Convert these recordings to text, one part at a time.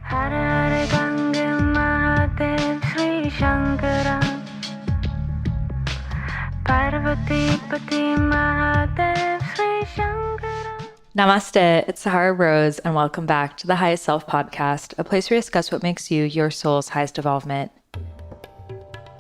Hare Ganga Mahadev Sri Shankara Parvati Pati Mahadev Sri Shankara. Namaste, it's Sahara Rose, and welcome back to the Highest Self podcast, a place where we discuss what makes you your soul's highest evolvement.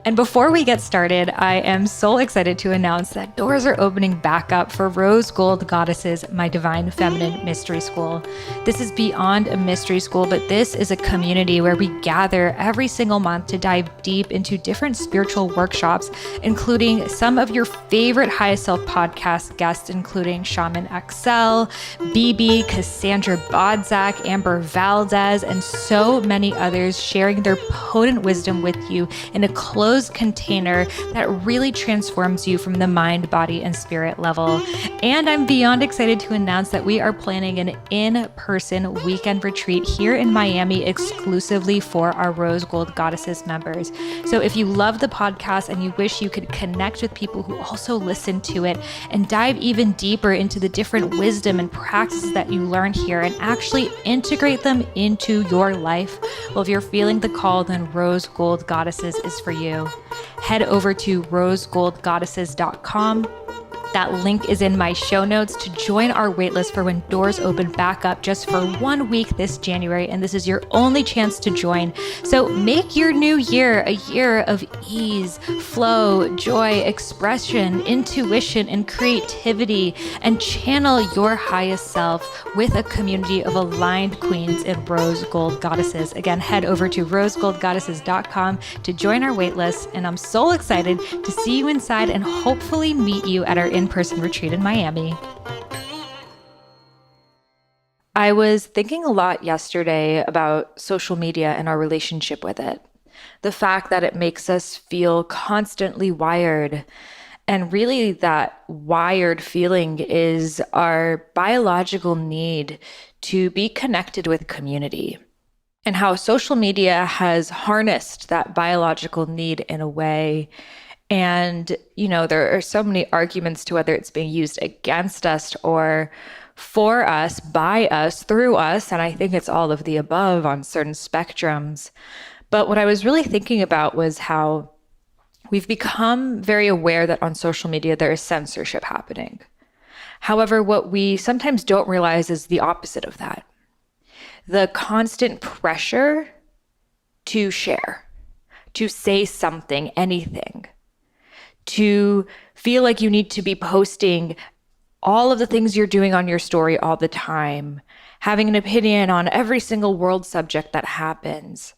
And before we get started, I am so excited to announce that doors are opening back up for Rose Gold Goddesses, my Divine Feminine Mystery School. This is beyond a mystery school, but this is a community where we gather every single month to dive deep into different spiritual workshops, including some of your favorite Highest Self podcast guests, including Shaman Axel, BB, Cassandra Bodzak, Amber Valdez, and so many others sharing their potent wisdom with you in a closed container that really transforms you from the mind, body, and spirit level. And I'm beyond excited to announce that we are planning an in-person weekend retreat here in Miami exclusively for our Rose Gold Goddesses members. So if you love the podcast and you wish you could connect with people who also listen to it and dive even deeper into the different wisdom and practices that you learn here and actually integrate them into your life, well, if you're feeling the call, then Rose Gold Goddesses is for you. Head over to rosegoldgoddesses.com. That link is in my show notes to join our waitlist for when doors open back up just for 1 week this January. And this is your only chance to join. So make your new year a year of ease, flow, joy, expression, intuition, and creativity, and channel your highest self with a community of aligned queens and Rose Gold Goddesses. Again, head over to rosegoldgoddesses.com to join our waitlist. And I'm so excited to see you inside and hopefully meet you at our in-person retreat in Miami. I was thinking a lot yesterday about social media and our relationship with it. The fact that it makes us feel constantly wired. And really that wired feeling is our biological need to be connected with community. And how social media has harnessed that biological need in a way. And, there are so many arguments to whether it's being used against us or for us, by us, through us. And I think it's all of the above on certain spectrums. But what I was really thinking about was how we've become very aware that on social media, there is censorship happening. However, what we sometimes don't realize is the opposite of that. The constant pressure to share, to say something, anything, to feel like you need to be posting all of the things you're doing on your story all the time, having an opinion on every single world subject that happens,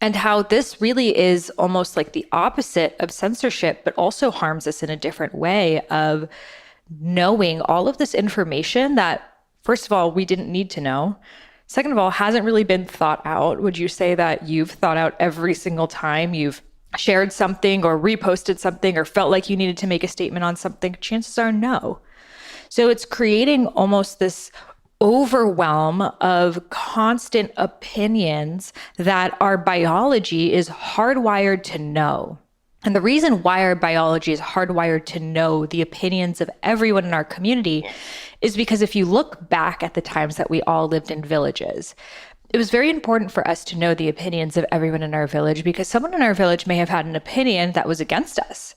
and how this really is almost like the opposite of censorship, but also harms us in a different way of knowing all of this information that, first of all, we didn't need to know. Second of all, hasn't really been thought out. Would you say that you've thought out every single time you've shared something or reposted something or felt like you needed to make a statement on something? Chances are no. So it's creating almost this overwhelm of constant opinions that our biology is hardwired to know. And the reason why our biology is hardwired to know the opinions of everyone in our community is because if you look back at the times that we all lived in villages, it was very important for us to know the opinions of everyone in our village because someone in our village may have had an opinion that was against us,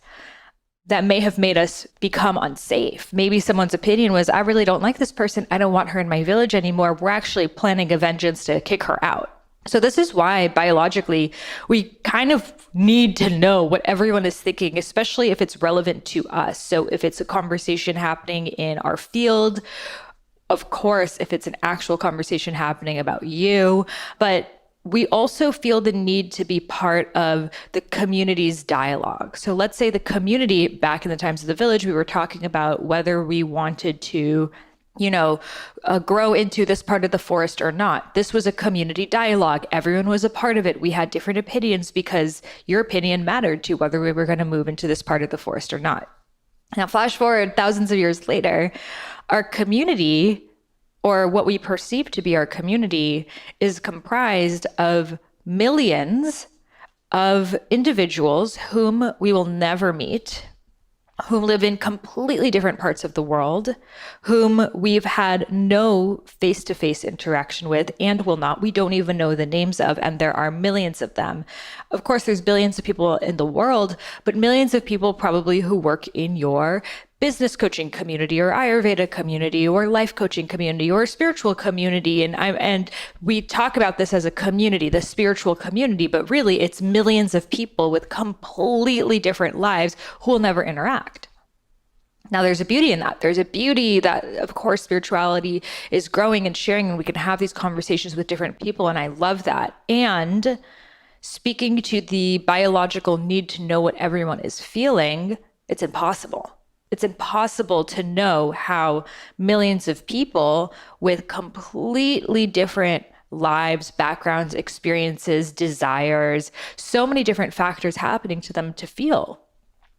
that may have made us become unsafe. Maybe someone's opinion was, I really don't like this person. I don't want her in my village anymore. We're actually planning a vengeance to kick her out. So this is why biologically we kind of need to know what everyone is thinking, especially if it's relevant to us. So if it's a conversation happening in our field, of course, if it's an actual conversation happening about you, but we also feel the need to be part of the community's dialogue. So let's say the community back in the times of the village, we were talking about whether we wanted to grow into this part of the forest or not. This was a community dialogue. Everyone was a part of it. We had different opinions because your opinion mattered to whether we were going to move into this part of the forest or not. Now, flash forward thousands of years later, our community, or what we perceive to be our community, is comprised of millions of individuals whom we will never meet, whom live in completely different parts of the world, whom we've had no face-to-face interaction with and will not. We don't even know the names of, and there are millions of them. Of course, there's billions of people in the world, but millions of people probably who work in your business coaching community or Ayurveda community or life coaching community or spiritual community. And we talk about this as a community, the spiritual community, but really it's millions of people with completely different lives who will never interact. Now, there's a beauty in that. There's a beauty that, of course, spirituality is growing and sharing, and we can have these conversations with different people. And I love that. And speaking to the biological need to know what everyone is feeling, it's impossible. It's impossible to know how millions of people with completely different lives, backgrounds, experiences, desires, so many different factors happening to them to feel.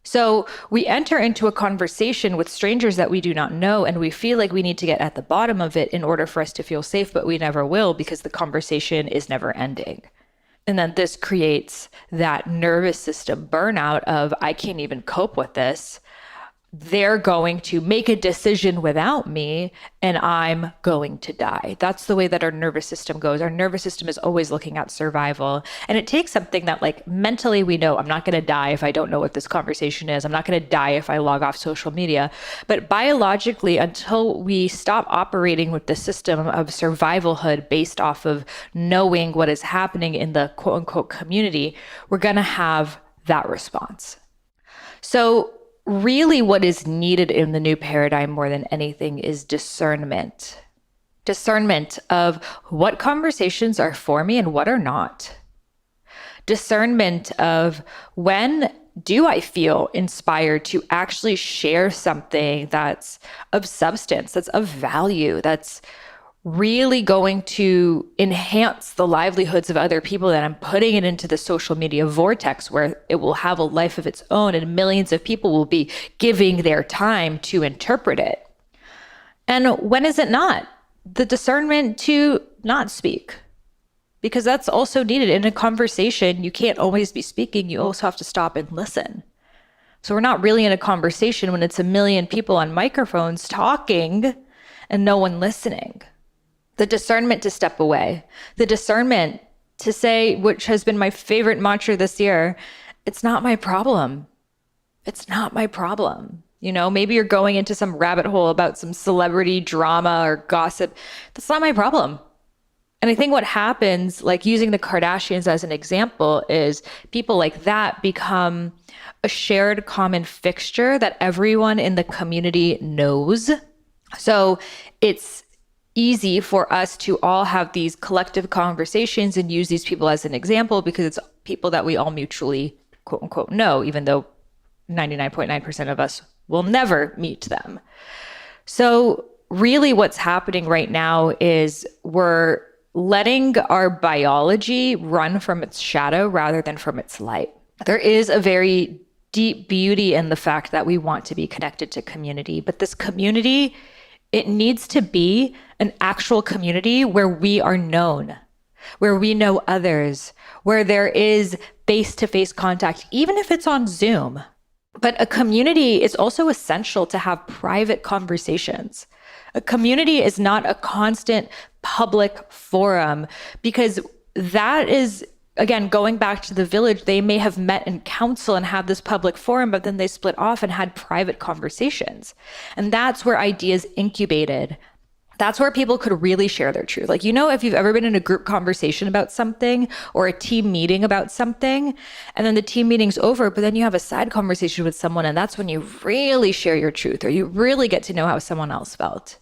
So we enter into a conversation with strangers that we do not know, and we feel like we need to get at the bottom of it in order for us to feel safe, but we never will because the conversation is never ending. And then this creates that nervous system burnout of, I can't even cope with this. They're going to make a decision without me and I'm going to die. That's the way that our nervous system goes. Our nervous system is always looking at survival. And it takes something that like mentally we know I'm not going to die if I don't know what this conversation is. I'm not going to die if I log off social media. But biologically, until we stop operating with the system of survivalhood based off of knowing what is happening in the quote unquote community, we're going to have that response. So really what is needed in the new paradigm more than anything is discernment. Discernment of what conversations are for me and what are not. Discernment of when do I feel inspired to actually share something that's of substance, that's of value, that's really going to enhance the livelihoods of other people, that I'm putting it into the social media vortex where it will have a life of its own and millions of people will be giving their time to interpret it. And when is it not? The discernment to not speak, because that's also needed in a conversation. You can't always be speaking. You also have to stop and listen. So we're not really in a conversation when it's a million people on microphones talking and no one listening. The discernment to step away, the discernment to say, which has been my favorite mantra this year, it's not my problem. It's not my problem. You know, maybe you're going into some rabbit hole about some celebrity drama or gossip. That's not my problem. And I think what happens, like using the Kardashians as an example, is people like that become a shared common fixture that everyone in the community knows. So it's easy for us to all have these collective conversations and use these people as an example because it's people that we all mutually quote unquote know, even though 99.9% of us will never meet them. So really what's happening right now is we're letting our biology run from its shadow rather than from its light. There is a very deep beauty in the fact that we want to be connected to community, but this community, it needs to be an actual community where we are known, where we know others, where there is face-to-face contact, even if it's on Zoom. But a community is also essential to have private conversations. A community is not a constant public forum because that is, again, going back to the village, they may have met in council and had this public forum, but then they split off and had private conversations. And that's where ideas incubated. That's where people could really share their truth. Like, you know, if you've ever been in a group conversation about something or a team meeting about something, and then the team meeting's over, but then you have a side conversation with someone, and that's when you really share your truth, or you really get to know how someone else felt.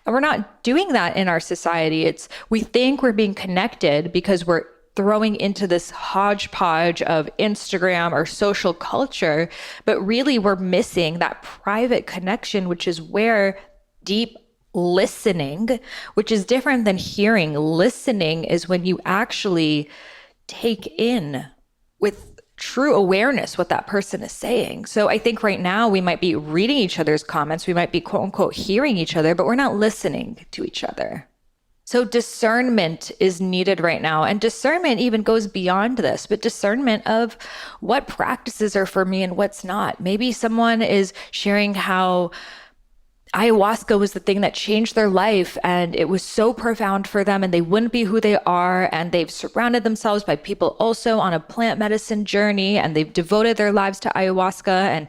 And we're not doing that in our society. We think we're being connected because we're throwing into this hodgepodge of Instagram or social culture, but really we're missing that private connection, which is where deep listening, which is different than hearing. Listening is when you actually take in with true awareness what that person is saying. So I think right now we might be reading each other's comments, we might be quote unquote hearing each other, but we're not listening to each other. So discernment is needed right now. And discernment even goes beyond this, but discernment of what practices are for me and what's not. Maybe someone is sharing how ayahuasca was the thing that changed their life and it was so profound for them and they wouldn't be who they are, and they've surrounded themselves by people also on a plant medicine journey and they've devoted their lives to ayahuasca and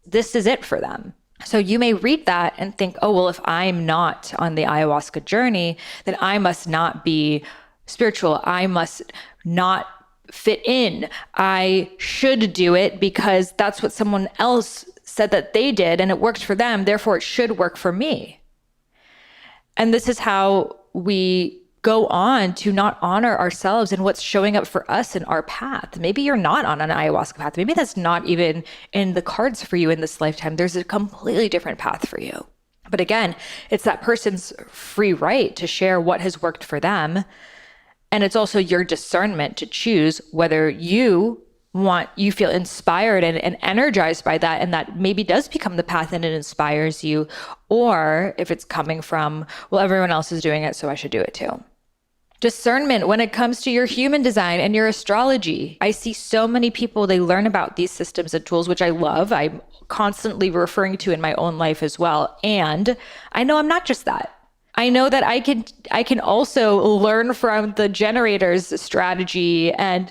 this is it for them. So you may read that and think, oh, well, if I'm not on the ayahuasca journey, then I must not be spiritual. I must not fit in. I should do it because that's what someone else said that they did and it worked for them. Therefore, it should work for me. And this is how we go on to not honor ourselves and what's showing up for us in our path. Maybe you're not on an ayahuasca path. Maybe that's not even in the cards for you in this lifetime. There's a completely different path for you. But again, it's that person's free right to share what has worked for them. And it's also your discernment to choose whether you feel inspired and energized by that, and that maybe does become the path and it inspires you, or if it's coming from, well, everyone else is doing it, so I should do it too. Discernment when it comes to your human design and your astrology. I see so many people, they learn about these systems and tools, which I love. I'm constantly referring to in my own life as well. And I know I'm not just that. I know that I can also learn from the generator's strategy. And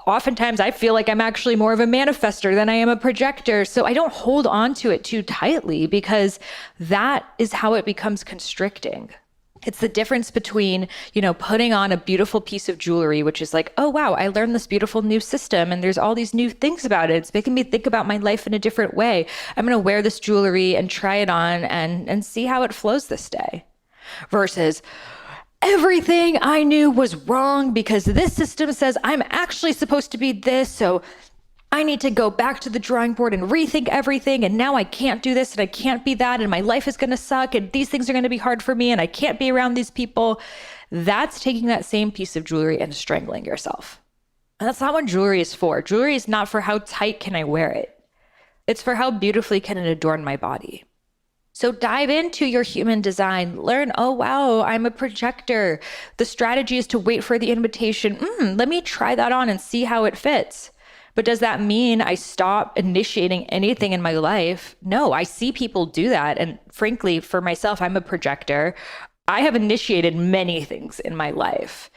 oftentimes I feel like I'm actually more of a manifester than I am a projector. So I don't hold on to it too tightly because that is how it becomes constricting. It's the difference between, putting on a beautiful piece of jewelry, which is like, oh, wow, I learned this beautiful new system and there's all these new things about it. It's making me think about my life in a different way. I'm going to wear this jewelry and try it on and see how it flows this day. Versus everything I knew was wrong because this system says I'm actually supposed to be this. So I need to go back to the drawing board and rethink everything. And now I can't do this and I can't be that. And my life is going to suck. And these things are going to be hard for me. And I can't be around these people. That's taking that same piece of jewelry and strangling yourself. And that's not what jewelry is for. Jewelry is not for how tight can I wear it. It's for how beautifully can it adorn my body. So dive into your human design, learn, oh, wow, I'm a projector. The strategy is to wait for the invitation. Let me try that on and see how it fits. But does that mean I stop initiating anything in my life? No, I see people do that. And frankly, for myself, I'm a projector. I have initiated many things in my life.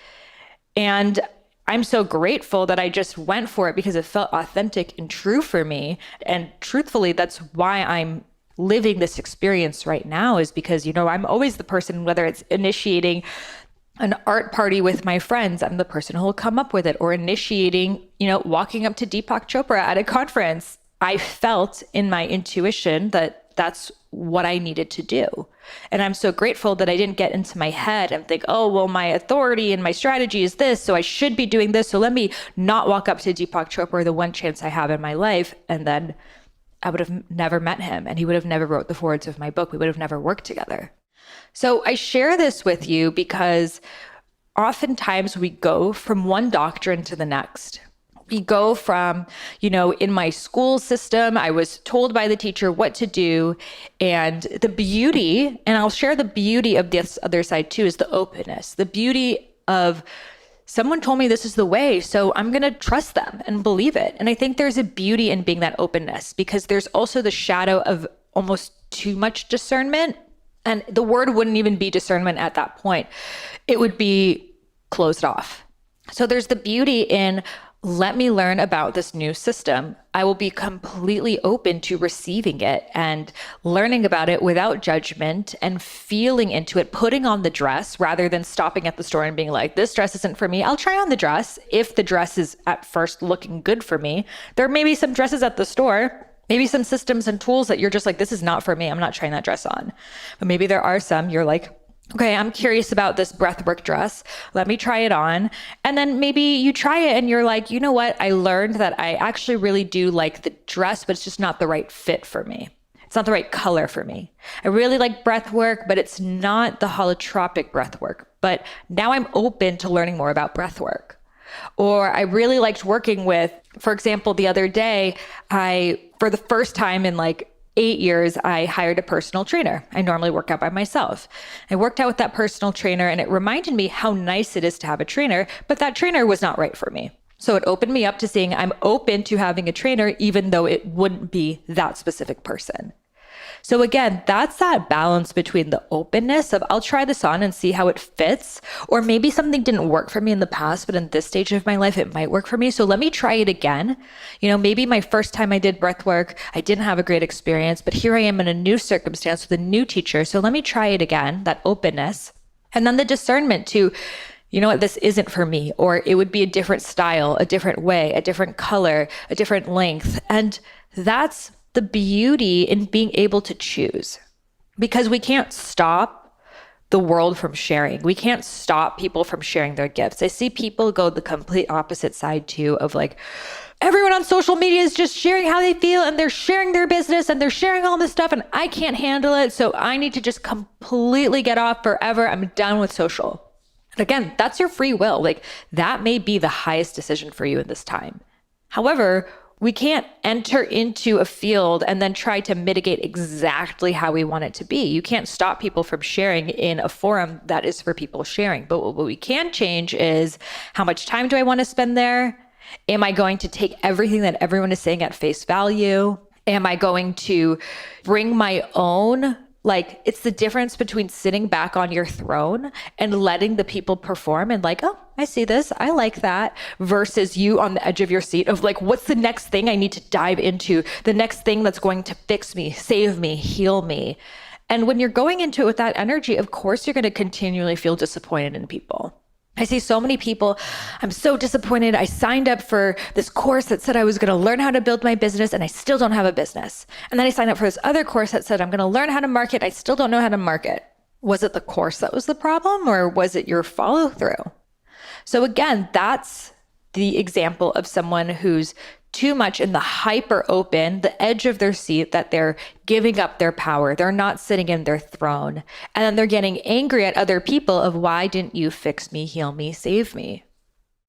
And I'm so grateful that I just went for it because it felt authentic and true for me. And truthfully, that's why I'm living this experience right now, is because, I'm always the person, whether it's initiating an art party with my friends, I'm the person who will come up with it, or initiating, walking up to Deepak Chopra at a conference. I felt in my intuition that that's what I needed to do. And I'm so grateful that I didn't get into my head and think, oh, well, my authority and my strategy is this, so I should be doing this. So let me not walk up to Deepak Chopra, the one chance I have in my life. And then I would have never met him and he would have never wrote the forwards of my book. We would have never worked together. So I share this with you because oftentimes we go from one doctrine to the next. We go from, in my school system, I was told by the teacher what to do. And the beauty, and I'll share the beauty of this other side too, is the openness, the beauty of someone told me this is the way, so I'm going to trust them and believe it. And I think there's a beauty in being that openness because there's also the shadow of almost too much discernment. And the word wouldn't even be discernment at that point. It would be closed off. So there's the beauty in, let me learn about this new system. I will be completely open to receiving it and learning about it without judgment and feeling into it, putting on the dress rather than stopping at the store and being like, this dress isn't for me. I'll try on the dress if the dress is at first looking good for me. There may be some dresses at the store, maybe some systems and tools that you're just like, this is not for me. I'm not trying that dress on. But maybe there are some you're like, okay, I'm curious about this breathwork dress. Let me try it on. And then maybe you try it and you're like, you know what? I learned that I actually really do like the dress, but it's just not the right fit for me. It's not the right color for me. I really like breathwork, but it's not the holotropic breathwork. But now I'm open to learning more about breathwork. Or I really liked working with, for example, the other day, for the first time in like 8 years, I hired a personal trainer. I normally work out by myself. I worked out with that personal trainer, and it reminded me how nice it is to have a trainer, but that trainer was not right for me. So it opened me up to saying I'm open to having a trainer, even though it wouldn't be that specific person. So again, that's that balance between the openness of I'll try this on and see how it fits, or maybe something didn't work for me in the past, but in this stage of my life, it might work for me. So let me try it again. Maybe my first time I did breath work, I didn't have a great experience, but here I am in a new circumstance with a new teacher. So let me try it again, that openness. And then the discernment to, you know what, this isn't for me, or it would be a different style, a different way, a different color, a different length. And that's the beauty in being able to choose, because we can't stop the world from sharing. We can't stop people from sharing their gifts. I see people go the complete opposite side too, of like, everyone on social media is just sharing how they feel, and they're sharing their business, and they're sharing all this stuff, and I can't handle it. So I need to just completely get off forever. I'm done with social. And again, that's your free will. Like, that may be the highest decision for you in this time. However, we can't enter into a field and then try to mitigate exactly how we want it to be. You can't stop people from sharing in a forum that is for people sharing. But what we can change is, how much time do I want to spend there? Am I going to take everything that everyone is saying at face value? Am I going to bring my own? Like, it's the difference between sitting back on your throne and letting the people perform and like, oh, I see this, I like that, versus you on the edge of your seat of like, what's the next thing I need to dive into? The next thing that's going to fix me, save me, heal me. And when you're going into it with that energy, of course, you're going to continually feel disappointed in people. I see so many people, I'm so disappointed. I signed up for this course that said I was going to learn how to build my business, and I still don't have a business. And then I signed up for this other course that said I'm going to learn how to market. I still don't know how to market. Was it the course that was the problem, or was it your follow through? So again, that's the example of someone who's too much in the hyper open, the edge of their seat, that they're giving up their power. They're not sitting in their throne. And then they're getting angry at other people of, why didn't you fix me, heal me, save me?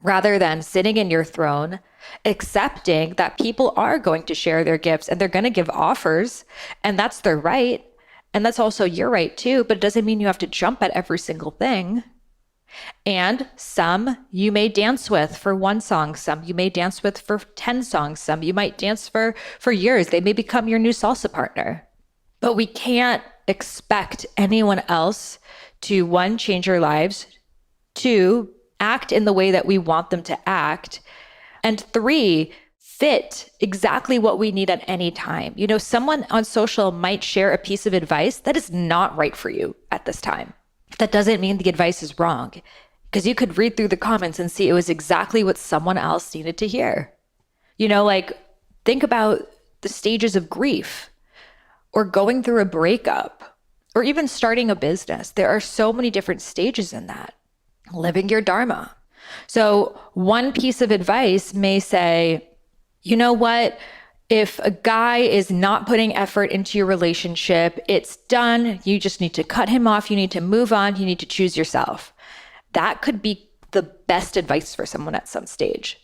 Rather than sitting in your throne, accepting that people are going to share their gifts and they're going to give offers, and that's their right. And that's also your right too, but it doesn't mean you have to jump at every single thing. And some you may dance with for one song, some you may dance with for 10 songs, some you might dance for years. They may become your new salsa partner. But we can't expect anyone else to, one, change our lives, two, act in the way that we want them to act, and three, fit exactly what we need at any time. Someone on social might share a piece of advice that is not right for you at this time. That doesn't mean the advice is wrong, because you could read through the comments and see it was exactly what someone else needed to hear. Think about the stages of grief, or going through a breakup, or even starting a business. There are so many different stages in that. Living your Dharma. So one piece of advice may say, you know what? If a guy is not putting effort into your relationship, it's done. You just need to cut him off. You need to move on. You need to choose yourself. That could be the best advice for someone at some stage.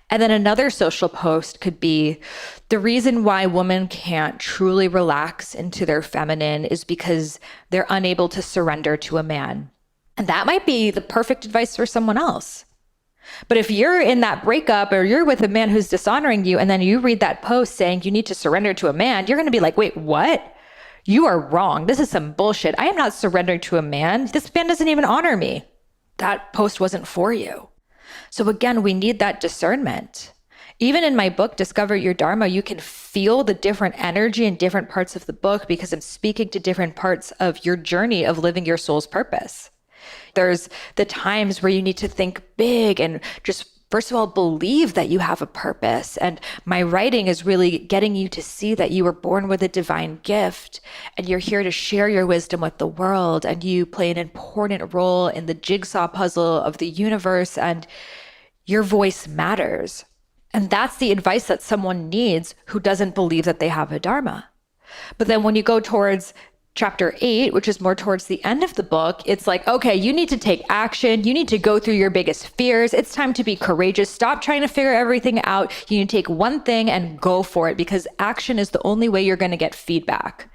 And then another social post could be, the reason why women can't truly relax into their feminine is because they're unable to surrender to a man. And that might be the perfect advice for someone else. But if you're in that breakup, or you're with a man who's dishonoring you, and then you read that post saying you need to surrender to a man, you're going to be like, wait, what? You are wrong. This is some bullshit. I am not surrendering to a man. This man doesn't even honor me. That post wasn't for you. So again, we need that discernment. Even in my book, Discover Your Dharma, you can feel the different energy in different parts of the book, because I'm speaking to different parts of your journey of living your soul's purpose. There's the times where you need to think big and just, first of all, believe that you have a purpose. And my writing is really getting you to see that you were born with a divine gift, and you're here to share your wisdom with the world, and you play an important role in the jigsaw puzzle of the universe, and your voice matters. And that's the advice that someone needs who doesn't believe that they have a Dharma. But then when you go towards chapter 8, which is more towards the end of the book, it's like, okay, you need to take action. You need to go through your biggest fears. It's time to be courageous. Stop trying to figure everything out. You need to take one thing and go for it, because action is the only way you're going to get feedback.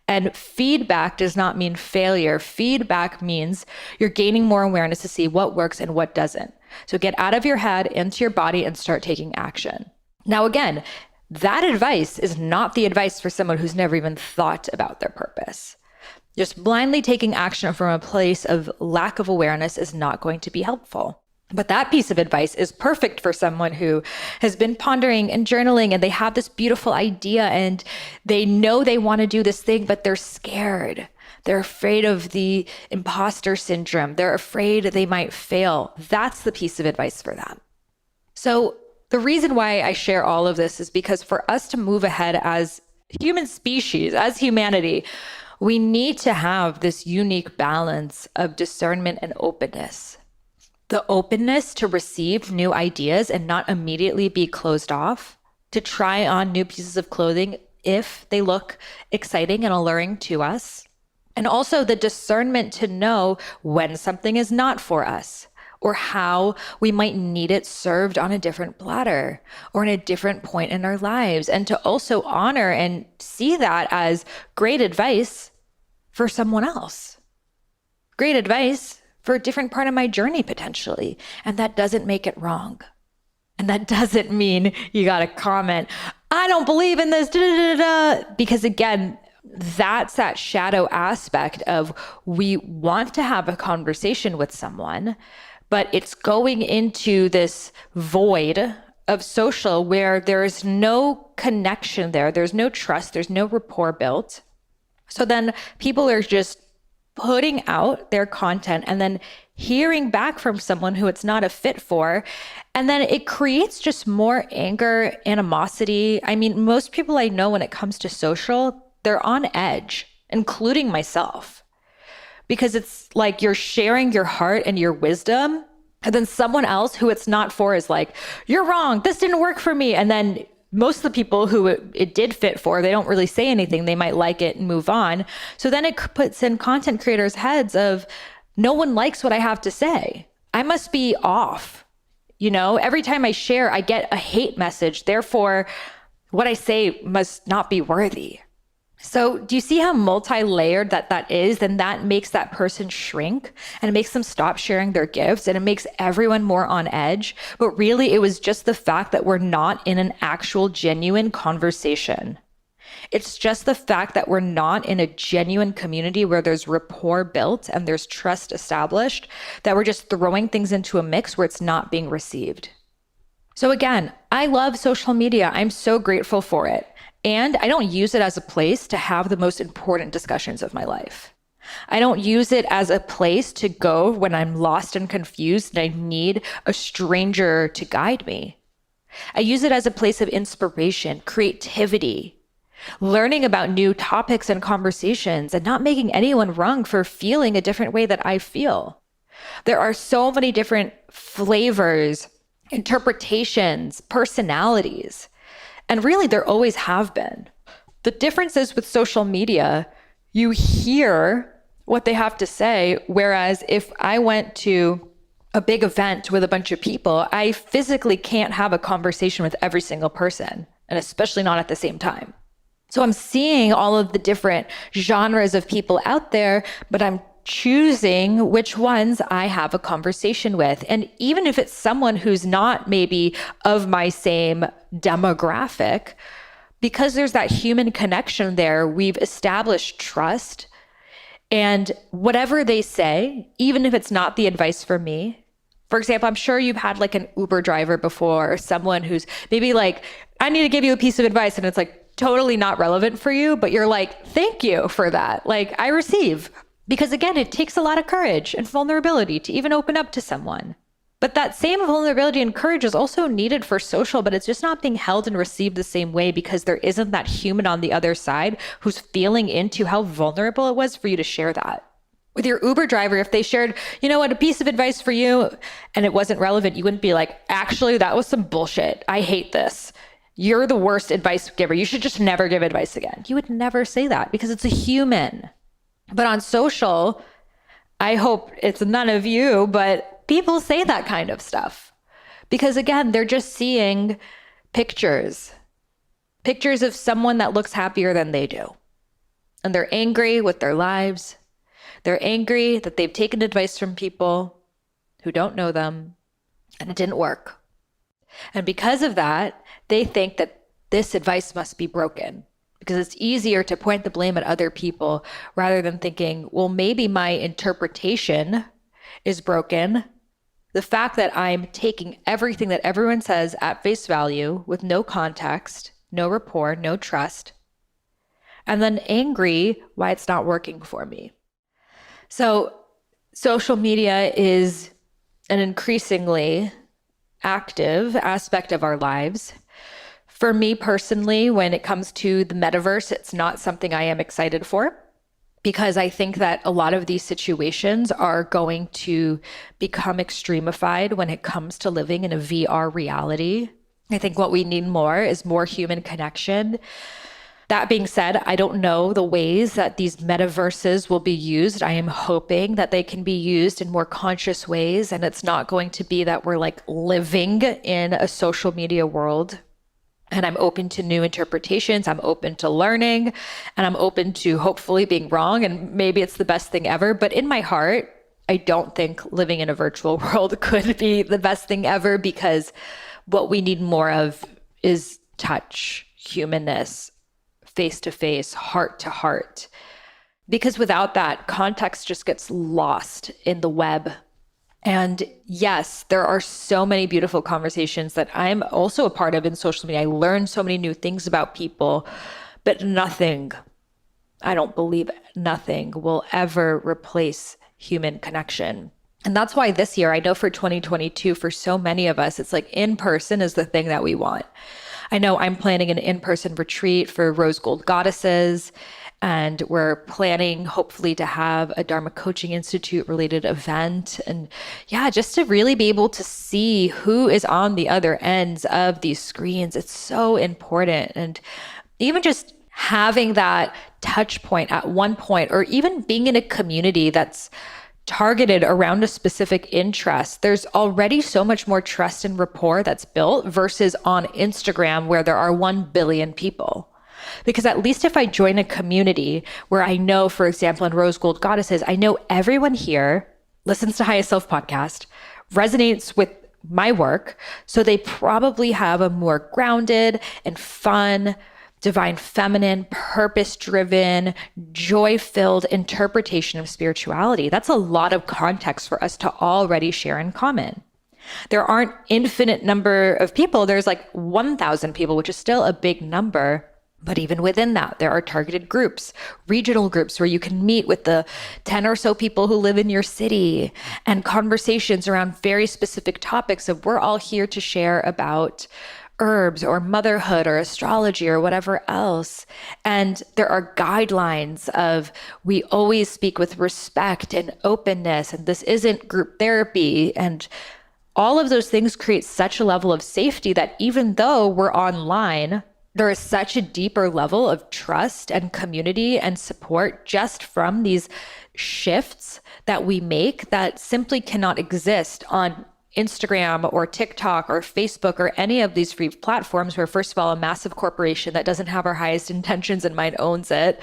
And feedback does not mean failure. Feedback means you're gaining more awareness to see what works and what doesn't. So get out of your head, into your body, and start taking action. Now, again, that advice is not the advice for someone who's never even thought about their purpose. Just blindly taking action from a place of lack of awareness is not going to be helpful. But that piece of advice is perfect for someone who has been pondering and journaling, and they have this beautiful idea and they know they want to do this thing, but they're scared. They're afraid of the imposter syndrome. They're afraid they might fail. That's the piece of advice for them. So the reason why I share all of this is because for us to move ahead as human species, as humanity, we need to have this unique balance of discernment and openness. The openness to receive new ideas and not immediately be closed off, to try on new pieces of clothing if they look exciting and alluring to us. And also the discernment to know when something is not for us, or how we might need it served on a different platter or in a different point in our lives. And to also honor and see that as great advice for someone else. Great advice for a different part of my journey potentially. And that doesn't make it wrong. And that doesn't mean you got to comment, I don't believe in this, because again, that's that shadow aspect of we want to have a conversation with someone, but it's going into this void of social where there is no connection there. There's no trust. There's no rapport built. So then people are just putting out their content and then hearing back from someone who it's not a fit for. And then it creates just more anger, animosity. I mean, most people I know when it comes to social, they're on edge, including myself. Because it's like you're sharing your heart and your wisdom, and then someone else who it's not for is like, you're wrong, this didn't work for me. And then most of the people who it did fit for, they don't really say anything. They might like it and move on. So then it puts in content creators' heads of, no one likes what I have to say. I must be off. You know, every time I share, I get a hate message. Therefore, what I say must not be worthy. So do you see how multi-layered that is? Then that makes that person shrink, and it makes them stop sharing their gifts, and it makes everyone more on edge. But really, it was just the fact that we're not in an actual genuine conversation. It's just the fact that we're not in a genuine community where there's rapport built and there's trust established, that we're just throwing things into a mix where it's not being received. So again, I love social media. I'm so grateful for it. And I don't use it as a place to have the most important discussions of my life. I don't use it as a place to go when I'm lost and confused and I need a stranger to guide me. I use it as a place of inspiration, creativity, learning about new topics and conversations, and not making anyone wrong for feeling a different way that I feel. There are so many different flavors, interpretations, personalities. And really, there always have been. The difference is with social media, you hear what they have to say, whereas if I went to a big event with a bunch of people, I physically can't have a conversation with every single person, and especially not at the same time. So I'm seeing all of the different genres of people out there, but I'm choosing which ones I have a conversation with. And even if it's someone who's not maybe of my same demographic, because there's that human connection there, we've established trust. And whatever they say, even if it's not the advice for me, for example, I'm sure you've had like an Uber driver before, or someone who's maybe like, I need to give you a piece of advice, and it's like totally not relevant for you, but you're like, thank you for that. Like, I receive. Because again, it takes a lot of courage and vulnerability to even open up to someone. But that same vulnerability and courage is also needed for social, but it's just not being held and received the same way because there isn't that human on the other side who's feeling into how vulnerable it was for you to share that. With your Uber driver, if they shared, you know what, a piece of advice for you, and it wasn't relevant, you wouldn't be like, actually, that was some bullshit. I hate this. You're the worst advice giver. You should just never give advice again. You would never say that because it's a human. But on social, I hope it's none of you, but people say that kind of stuff. Because again, they're just seeing pictures of someone that looks happier than they do. And they're angry with their lives. They're angry that they've taken advice from people who don't know them and it didn't work. And because of that, they think that this advice must be broken because it's easier to point the blame at other people rather than thinking, well, maybe my interpretation is broken. The fact that I'm taking everything that everyone says at face value with no context, no rapport, no trust, and then angry why it's not working for me. So social media is an increasingly active aspect of our lives. For me personally, when it comes to the metaverse, it's not something I am excited for because I think that a lot of these situations are going to become extremified when it comes to living in a VR reality. I think what we need more is more human connection. That being said, I don't know the ways that these metaverses will be used. I am hoping that they can be used in more conscious ways, and it's not going to be that we're like living in a social media world. And I'm open to new interpretations. I'm open to learning, and I'm open to hopefully being wrong, and maybe it's the best thing ever. But in my heart, I don't think living in a virtual world could be the best thing ever, because what we need more of is touch, humanness, face to face, heart to heart. Because without that, context just gets lost in the web. And yes, there are so many beautiful conversations that I'm also a part of in social media. I learn so many new things about people, but nothing, I don't believe nothing will ever replace human connection. And that's why this year, I know for 2022, for so many of us, it's like in person is the thing that we want. I know I'm planning an in-person retreat for Rose Gold Goddesses, and we're planning hopefully to have a Dharma Coaching Institute related event. And yeah, just to really be able to see who is on the other ends of these screens. It's so important. And even just having that touch point at one point, or even being in a community that's targeted around a specific interest, there's already so much more trust and rapport that's built versus on Instagram where there are 1 billion people. Because at least if I join a community where I know, for example, in Rose Gold Goddesses, I know everyone here listens to Highest Self podcast, resonates with my work, so they probably have a more grounded and fun, divine feminine, purpose-driven, joy-filled interpretation of spirituality. That's a lot of context for us to already share in common. There aren't infinite number of people. There's like 1,000 people, which is still a big number. But even within that, there are targeted groups, regional groups where you can meet with the 10 or so people who live in your city, and conversations around very specific topics of we're all here to share about herbs or motherhood or astrology or whatever else. And there are guidelines of we always speak with respect and openness, and this isn't group therapy. And all of those things create such a level of safety that even though we're online, there is such a deeper level of trust and community and support just from these shifts that we make that simply cannot exist on Instagram or TikTok or Facebook or any of these free platforms where, first of all, a massive corporation that doesn't have our highest intentions in mind owns it.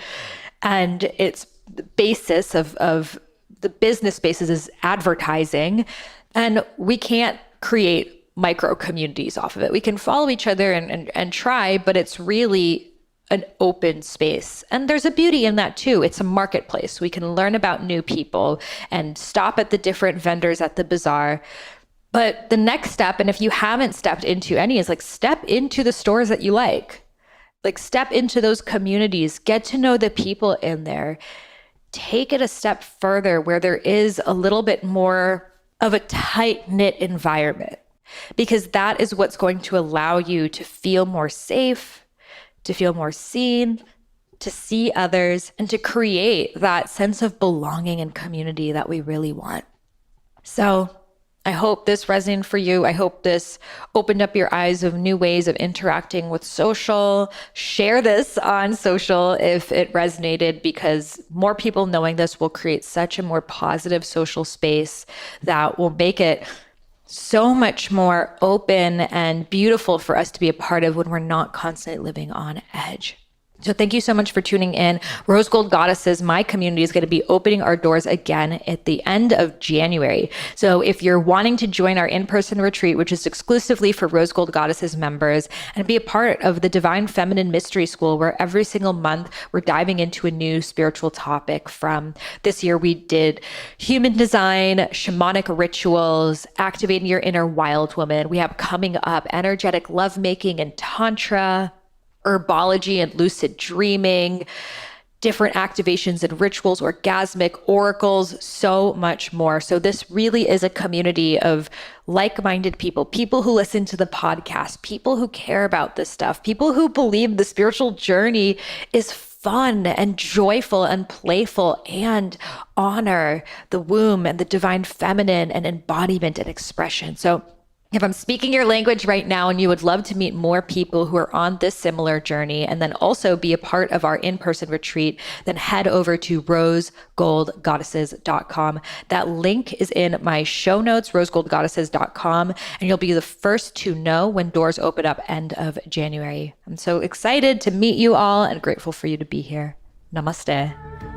And its the basis of the business basis is advertising. And we can't create micro communities off of it. We can follow each other and try, but it's really an open space. And there's a beauty in that too. It's a marketplace. We can learn about new people and stop at the different vendors at the bazaar. But the next step, and if you haven't stepped into any, is like step into the stores that you like step into those communities, get to know the people in there, take it a step further where there is a little bit more of a tight-knit environment. Because that is what's going to allow you to feel more safe, to feel more seen, to see others, and to create that sense of belonging and community that we really want. So I hope this resonated for you. I hope this opened up your eyes of new ways of interacting with social. Share this on social if it resonated, because more people knowing this will create such a more positive social space that will make it so much more open and beautiful for us to be a part of when we're not constantly living on edge. So thank you so much for tuning in. Rose Gold Goddesses, my community, is going to be opening our doors again at the end of January. So if you're wanting to join our in-person retreat, which is exclusively for Rose Gold Goddesses members, and be a part of the Divine Feminine Mystery School, where every single month we're diving into a new spiritual topic. From this year, we did human design, shamanic rituals, activating your inner wild woman. We have coming up energetic lovemaking and tantra, herbology and lucid dreaming, different activations and rituals, orgasmic oracles, so much more. So this really is a community of like-minded people, people who listen to the podcast, people who care about this stuff, people who believe the spiritual journey is fun and joyful and playful and honor the womb and the divine feminine and embodiment and expression. So if I'm speaking your language right now and you would love to meet more people who are on this similar journey and then also be a part of our in-person retreat, then head over to rosegoldgoddesses.com. That link is in my show notes, rosegoldgoddesses.com, and you'll be the first to know when doors open up end of January. I'm so excited to meet you all and grateful for you to be here. Namaste.